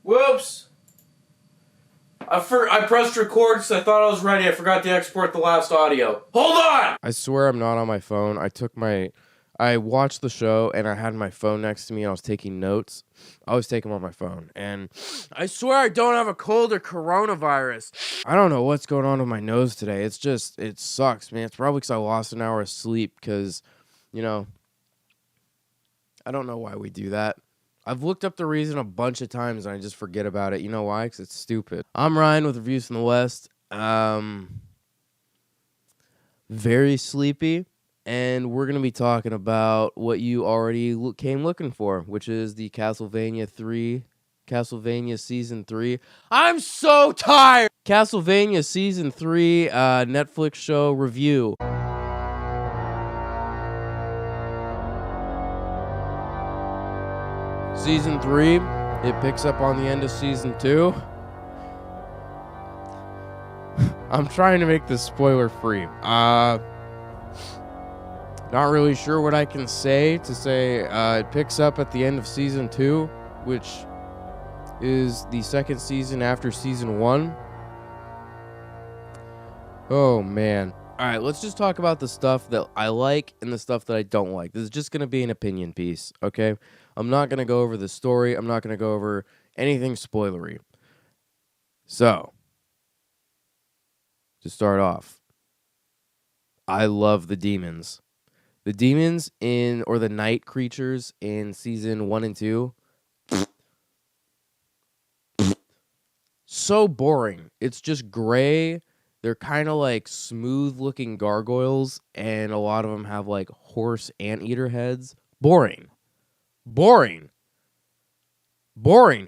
Whoops! I pressed record because I thought I was ready. I forgot to export the last audio. Hold on! I swear I'm not on my phone. I watched the show and I had my phone next to me and I was taking notes. I was taking them on my phone. And I swear I don't have a cold or coronavirus. I don't know what's going on with my nose today. It sucks, man. It's probably because I lost an hour of sleep because, I don't know why we do that. I've looked up the reason a bunch of times and I just forget about it. You know why? Because it's stupid. I'm Ryan with Reviews from the West. Very sleepy. And we're going to be talking about what you already came looking for, which is the Castlevania Season 3. I'm so tired! Castlevania Season 3 Netflix show review. Season 3, it picks up on the end of Season 2. I'm trying to make this spoiler-free. Not really sure what I can say it picks up at the end of Season 2, which is the second season after Season 1. Oh, man. Alright, let's just talk about the stuff that I like and the stuff that I don't like. This is just going to be an opinion piece, okay? I'm not going to go over the story. I'm not going to go over anything spoilery. So, to start off, I love the demons. The demons the night creatures in Season 1 and 2, so boring. It's just gray. They're kind of like smooth-looking gargoyles, and a lot of them have like horse anteater heads. Boring.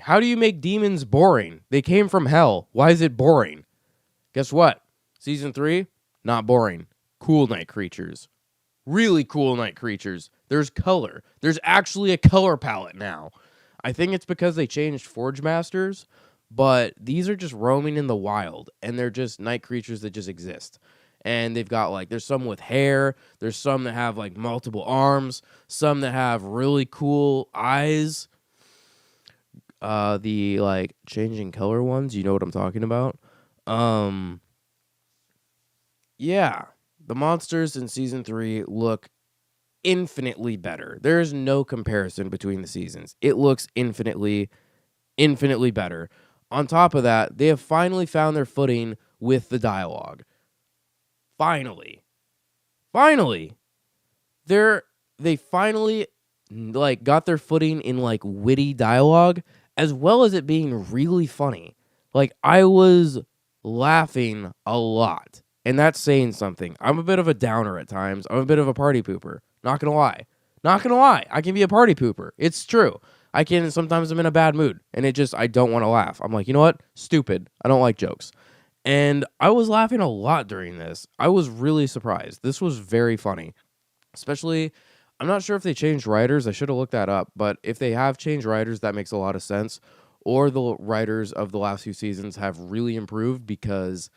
How do you make demons boring? They came from hell. Why is it boring? Guess what? Season 3, not boring. Cool night creatures. Really cool night creatures. There's color. There's actually a color palette now. I think it's because they changed Forge Masters, but these are just roaming in the wild, and they're just night creatures that just exist. And they've got there's some with hair, there's some that have multiple arms, some that have really cool eyes. The changing color ones, you know what I'm talking about? Yeah. The monsters in Season 3 look infinitely better. There's no comparison between the seasons. It looks infinitely better. On top of that, they have finally found their footing with the dialogue. Finally. They finally got their footing in witty dialogue, as well as it being really funny. I was laughing a lot. And that's saying something. I'm a bit of a downer at times. I'm a bit of a party pooper. Not gonna lie. I can be a party pooper. It's true. Sometimes I'm in a bad mood. And I don't want to laugh. I'm like, you know what? Stupid. I don't like jokes. And I was laughing a lot during this. I was really surprised. This was very funny. Especially, I'm not sure if they changed writers. I should have looked that up. But if they have changed writers, that makes a lot of sense. Or the writers of the last few seasons have really improved because...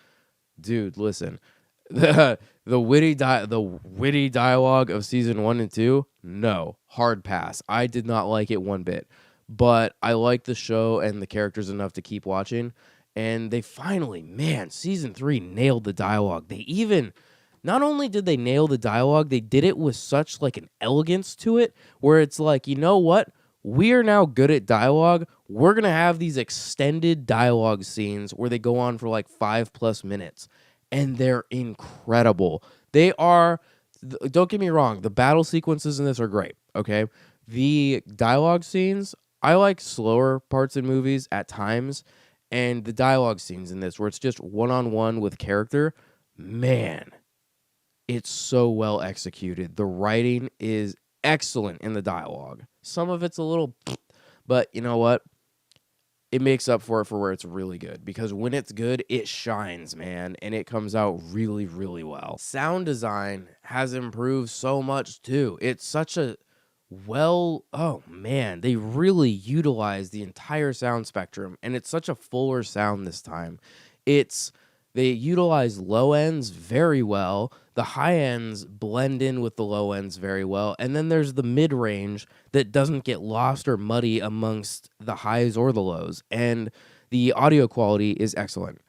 Dude, listen. The witty dialogue of Season 1 and 2, no, hard pass. I did not like it one bit. But I like the show and the characters enough to keep watching. And they finally, Season 3 nailed the dialogue. Not only did they nail the dialogue, they did it with such an elegance to it, where it's you know what? We are now good at dialogue. We're going to have these extended dialogue scenes where they go on for 5+ minutes. And they're incredible. They are, don't get me wrong, the battle sequences in this are great, okay? The dialogue scenes, I like slower parts in movies at times. And the dialogue scenes in this, where it's just one-on-one with character, it's so well executed. The writing is excellent in the dialogue. Some of it's a little, but you know what? It makes up for it for where it's really good. Because when it's good, it shines, man. And it comes out really, really well. Sound design has improved so much, too. It's such a they really utilize the entire sound spectrum. And it's such a fuller sound this time. It's They utilize low ends very well. The high ends blend in with the low ends very well. And then there's the mid range that doesn't get lost or muddy amongst the highs or the lows. And the audio quality is excellent.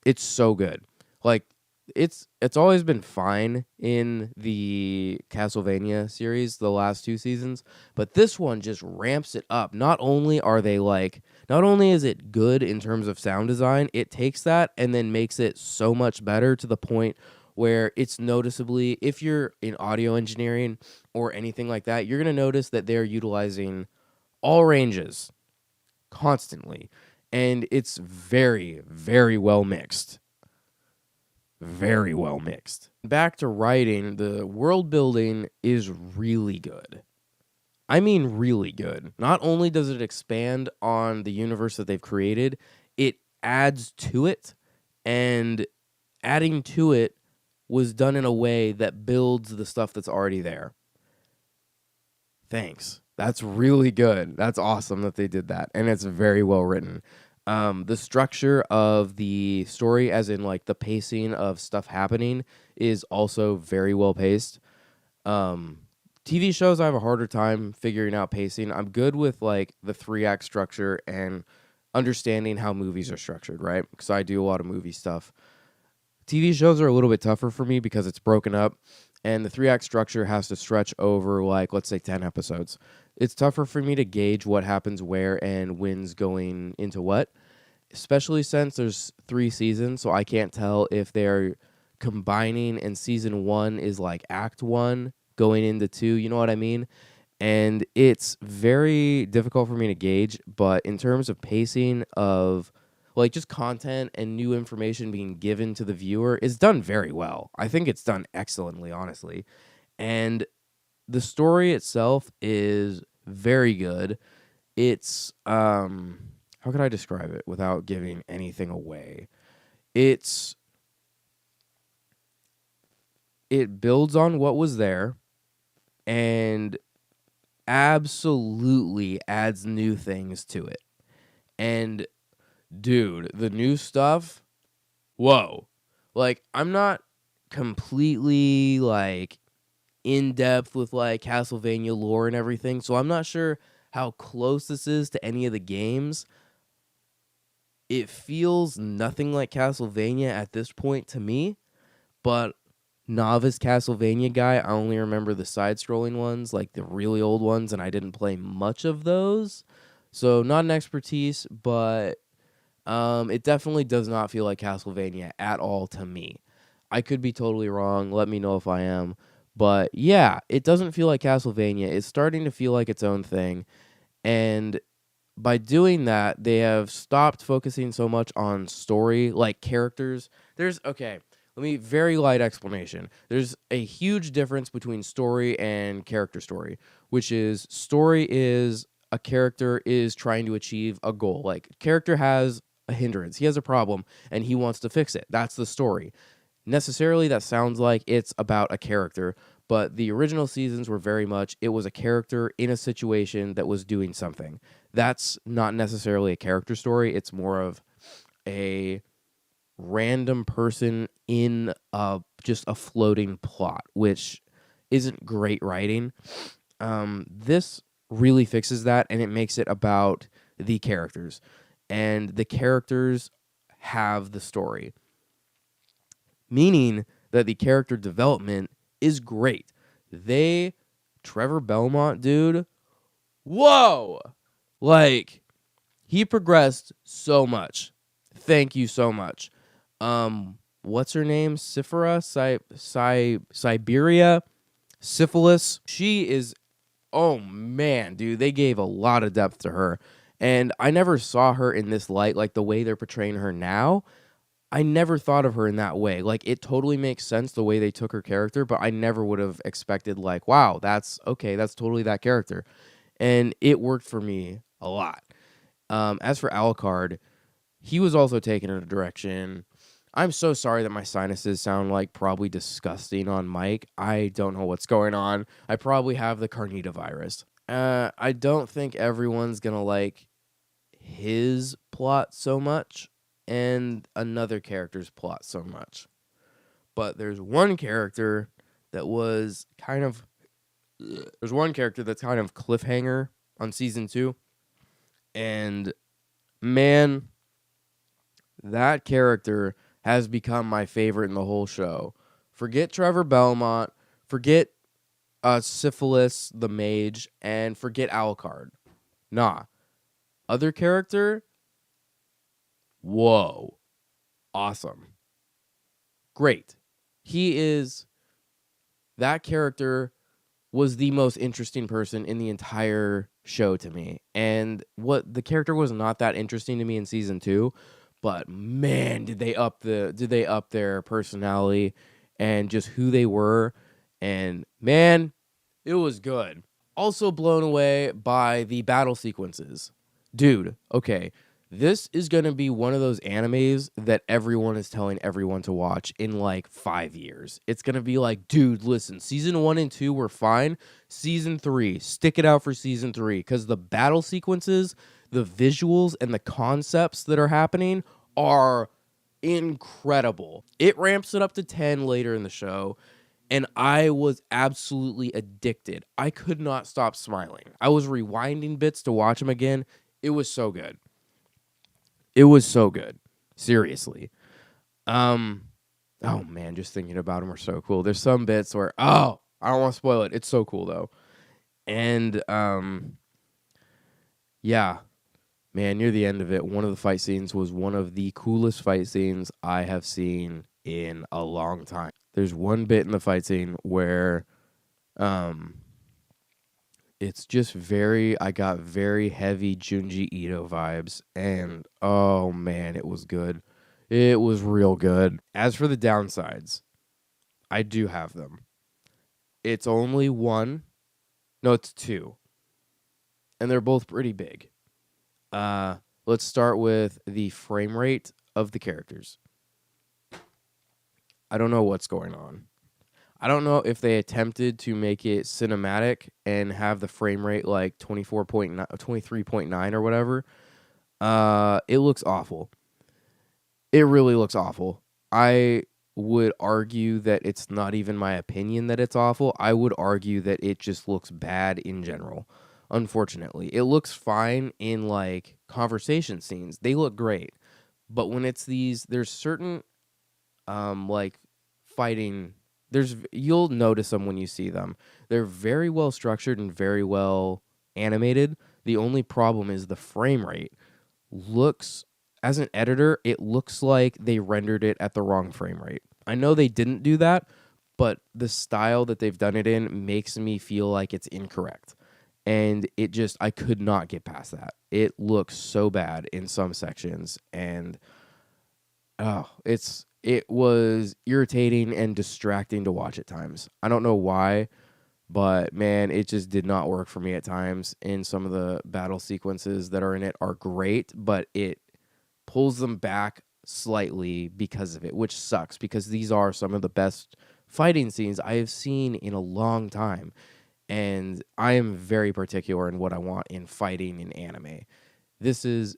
It's so good. Like it's always been fine in the Castlevania series, the last 2 seasons, but this one just ramps it up. Not only is it good in terms of sound design, it takes that and then makes it so much better to the point where it's noticeably, if you're in audio engineering or anything like that, you're going to notice that they're utilizing all ranges constantly, and it's very, very well mixed. Very well mixed. Back to writing, the world building is really good. I mean, really good. Not only does it expand on the universe that they've created, it adds to it, and adding to it was done in a way that builds the stuff that's already there. Thanks. That's really good. That's awesome that they did that, and it's very well written. The structure of the story, as in like the pacing of stuff happening, is also very well paced. TV shows, I have a harder time figuring out pacing. I'm good with like the 3-act structure and understanding how movies are structured, right? Because I do a lot of movie stuff. TV shows are a little bit tougher for me because it's broken up, and the 3-act structure has to stretch over, like, let's say 10 episodes. It's tougher for me to gauge what happens where and when's going into what, especially since there's 3 seasons, so I can't tell if they're combining and season 1 is like act 1 going into 2, you know what I mean? And it's very difficult for me to gauge, but in terms of pacing of like just content and new information being given to the viewer, it's done very well. I think it's done excellently, honestly. And the story itself is very good. It's how can I describe it without giving anything away? It builds on what was there and absolutely adds new things to it. And dude, the new stuff, whoa. Like, I'm not completely, like, in depth with, like, Castlevania lore and everything, so I'm not sure how close this is to any of the games. It feels nothing like Castlevania at this point to me, but novice Castlevania guy, I only remember the side-scrolling ones, like the really old ones, and I didn't play much of those. So, not an expertise, but it definitely does not feel like Castlevania at all to me. I could be totally wrong. Let me know if I am. But yeah, it doesn't feel like Castlevania. It's starting to feel like its own thing. And by doing that, they have stopped focusing so much on story, like characters. Let me, very light explanation. There's a huge difference between story and character story, which is story is a character is trying to achieve a goal. Like, character has a hindrance. He has a problem and he wants to fix it. That's the story. Necessarily, that sounds like it's about a character, but the original seasons were very much, it was a character in a situation that was doing something. That's not necessarily a character story. It's more of a random person in just a floating plot, which isn't great writing. This really fixes that, and it makes it about the characters. And the characters have the story, meaning that the character development is great. Trevor Belmont, dude, whoa! Like, he progressed so much. Thank you so much. What's her name? Siberia? Syphilis? She is, oh man, dude, they gave a lot of depth to her. And I never saw her in this light, like the way they're portraying her now. I never thought of her in that way. Like, it totally makes sense the way they took her character, but I never would have expected, like, wow, that's totally that character. And it worked for me a lot. As for Alucard, he was also taken in a direction. I'm so sorry that my sinuses sound like probably disgusting on mic. I don't know what's going on. I probably have the Carnita virus. I don't think everyone's going to like his plot so much, and another character's plot so much. But there's one character that was kind of there's one character that's kind of cliffhanger on season 2, and man, that character has become my favorite in the whole show. Forget Trevor Belmont, forget Syphilis the mage, and forget Alucard. Nah. Other character, whoa. Awesome. Great. That character was the most interesting person in the entire show to me. And the character was not that interesting to me in season 2, but man, did they up their personality and just who they were, and man, it was good. Also blown away by the battle sequences. Dude, okay, this is going to be one of those animes that everyone is telling everyone to watch in like 5 years. It's going to be like, dude, listen, season 1 and 2 were fine. Season 3, stick it out for season 3, because the battle sequences, the visuals, and the concepts that are happening are incredible. It ramps it up to 10 later in the show, and I was absolutely addicted. I could not stop smiling. I was rewinding bits to watch them again. It was so good. It was so good. Seriously. Oh man, just thinking about them are so cool. There's some bits where, I don't want to spoil it. It's so cool though. And yeah, man, near the end of it, one of the fight scenes was one of the coolest fight scenes I have seen in a long time. There's one bit in the fight scene where it's just I got very heavy Junji Ito vibes, and oh man, it was good. It was real good. As for the downsides, I do have them. It's only one. No, it's two. And they're both pretty big. Let's start with the frame rate of the characters. I don't know what's going on. I don't know if they attempted to make it cinematic and have the frame rate like 23.9 or whatever. It looks awful. It really looks awful. I would argue that it's not even my opinion that it's awful. I would argue that it just looks bad in general. Unfortunately, it looks fine in like conversation scenes. They look great. But when it's there's certain like fighting, you'll notice them when you see them. They're very well structured and very well animated. The only problem is the frame rate looks, as an editor, it looks like they rendered it at the wrong frame rate. I know they didn't do that, but the style that they've done it in makes me feel like it's incorrect. And I could not get past that. It looks so bad in some sections, and it was irritating and distracting to watch at times. I don't know why, but man, it just did not work for me at times. And some of the battle sequences that are in it are great, but it pulls them back slightly because of it, which sucks, because these are some of the best fighting scenes I have seen in a long time. And I am very particular in what I want in fighting in anime. This is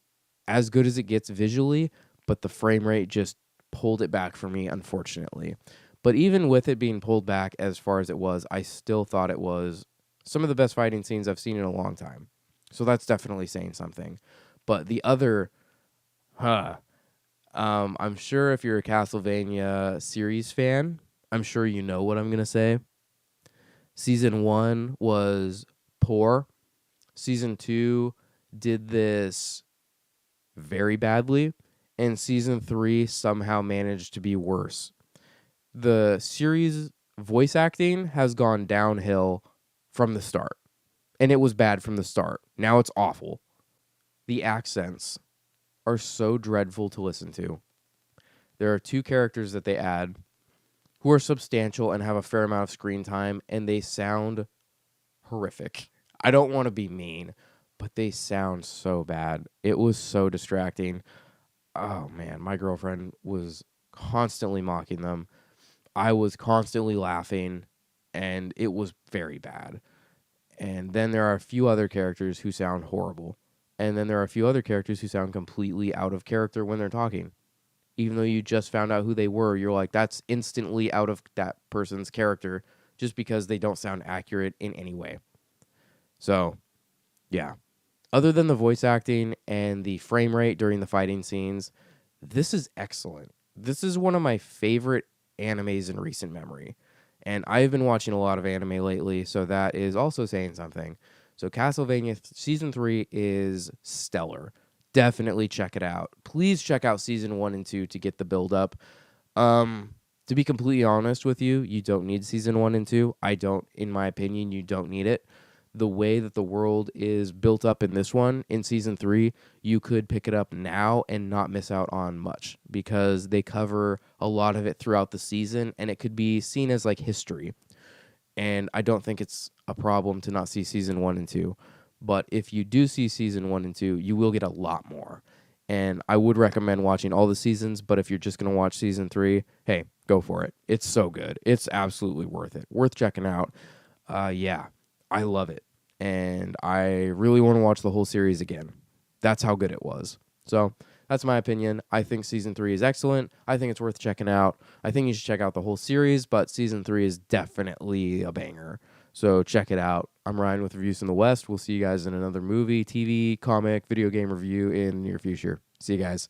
as good as it gets visually, but the frame rate just pulled it back for me, unfortunately. But even with it being pulled back as far as it was, I still thought it was some of the best fighting scenes I've seen in a long time. So that's definitely saying something. But the other, I'm sure if you're a Castlevania series fan, I'm sure you know what I'm going to say. Season 1 was poor. Season 2 did this very badly. And Season 3 somehow managed to be worse. The series voice acting has gone downhill from the start. And it was bad from the start. Now it's awful. The accents are so dreadful to listen to. There are 2 characters that they add who are substantial and have a fair amount of screen time, and they sound horrific. I don't want to be mean, but they sound so bad. It was so distracting. Oh, man, my girlfriend was constantly mocking them. I was constantly laughing, and it was very bad. And then there are a few other characters who sound horrible. And then there are a few other characters who sound completely out of character when they're talking. even though you just found out who they were, you're like, that's instantly out of that person's character just because they don't sound accurate in any way. So, yeah. Other than the voice acting and the frame rate during the fighting scenes, this is excellent. This is one of my favorite animes in recent memory. And I've been watching a lot of anime lately, so that is also saying something. So Castlevania Season 3 is stellar. Definitely check it out. Please check out Season 1 and 2 to get the build up. To be completely honest with you, you don't need Season 1 and 2. I don't, in my opinion, you don't need it. The way that the world is built up in this one, in Season 3, you could pick it up now and not miss out on much because they cover a lot of it throughout the season and it could be seen as like history. And I don't think it's a problem to not see Season 1 and 2. But if you do see Season 1 and 2, you will get a lot more. And I would recommend watching all the seasons, but if you're just going to watch Season 3, hey, go for it. It's so good. It's absolutely worth it. Worth checking out. Yeah. I love it, and I really want to watch the whole series again. That's how good it was. So that's my opinion. I think Season 3 is excellent. I think it's worth checking out. I think you should check out the whole series, but Season 3 is definitely a banger. So check it out. I'm Ryan with Reviews from the West. We'll see you guys in another movie, TV, comic, video game review in the near future. See you guys.